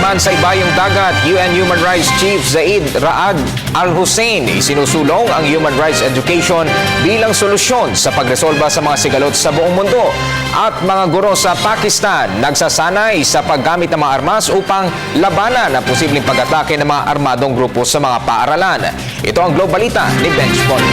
naman sa ibayong dagat, UN Human Rights Chief Zeid Ra'ad Al Hussein isinusulong ang human rights education bilang solusyon sa pagresolba sa mga sigalot sa buong mundo. At mga guro sa Pakistan nagsasanay sa paggamit ng mga armas upang labanan ang posibleng pag-atake ng mga armadong grupo sa mga paaralan. Ito ang Globalita ni Benj Bond.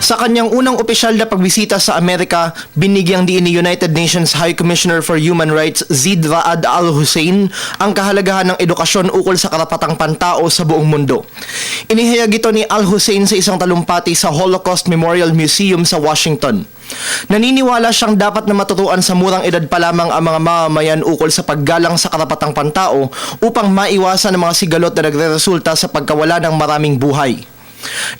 Sa kanyang unang opisyal na pagbisita sa Amerika, binigyang diin ni United Nations High Commissioner for Human Rights Zeid Ra'ad Al Hussein ang kahalagahan ng edukasyon ukol sa karapatang pantao sa buong mundo. Inihayag ito ni Al Hussein sa isang talumpati sa Holocaust Memorial Museum sa Washington. Naniniwala siyang dapat na matutuan sa murang edad pa lamang ang mga mamamayan ukol sa paggalang sa karapatang pantao upang maiwasan ang mga sigalot na nagreresulta sa pagkawala ng maraming buhay.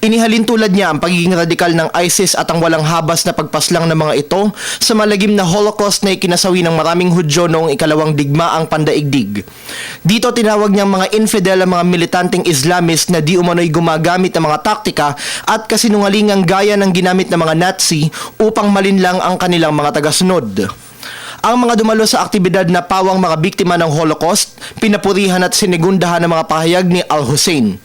Inihalin tulad niya ang pagiging radikal ng ISIS at ang walang habas na pagpaslang ng mga ito sa malagim na Holocaust na ikinasawi ng maraming Hudyo noong ikalawang digmaang pandaigdig. Dito tinawag niyang mga infidel ang mga militanteng Islamist na di umano'y gumagamit ng mga taktika at kasinungalingang gaya ng ginamit ng mga Nazi upang malinlang ang kanilang mga tagasunod. Ang mga dumalo sa aktibidad na pawang mga biktima ng Holocaust, pinapurihan at sinigundahan ng mga pahayag ni Al Hussein.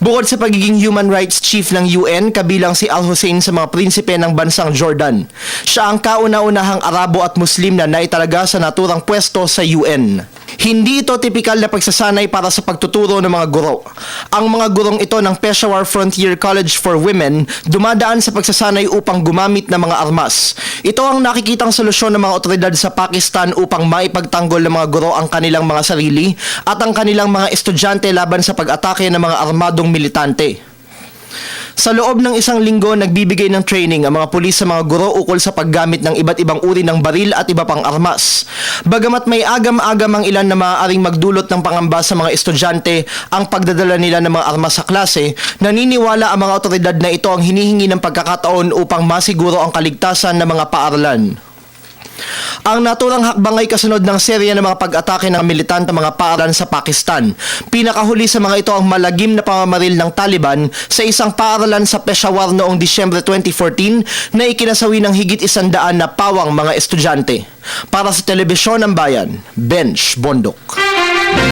Bukod sa pagiging human rights chief ng UN, kabilang si Al Hussein sa mga prinsipe ng bansang Jordan. Siya ang kauna-unahang Arabo at Muslim na naitalaga sa naturang pwesto sa UN. Hindi ito tipikal na pagsasanay para sa pagtuturo ng mga guro. Ang mga gurong ito ng Peshawar Frontier College for Women dumadaan sa pagsasanay upang gumamit ng mga armas. Ito ang nakikitang solusyon ng mga otoridad sa Pakistan upang maipagtanggol ng mga guro ang kanilang mga sarili at ang kanilang mga estudyante laban sa pag-atake ng mga armadong militante. Sa loob ng isang linggo, nagbibigay ng training ang mga pulis sa mga guro ukol sa paggamit ng iba't ibang uri ng baril at iba pang armas. Bagamat may agam-agam ang ilan na maaaring magdulot ng pangamba sa mga estudyante ang pagdadala nila ng mga armas sa klase, naniniwala ang mga otoridad na ito ang hinihingi ng pagkakataon upang masiguro ang kaligtasan ng mga paaralan. Ang naturang hakbang ay kasunod ng serya ng mga pag-atake ng militante mga paaralan sa Pakistan. Pinakahuli sa mga ito ang malagim na pamamaril ng Taliban sa isang paaralan sa Peshawar noong Disyembre 2014 na ikinasawi ng higit 100 na pawang mga estudyante. Para sa Telebisyon ng Bayan, Benj Bondok.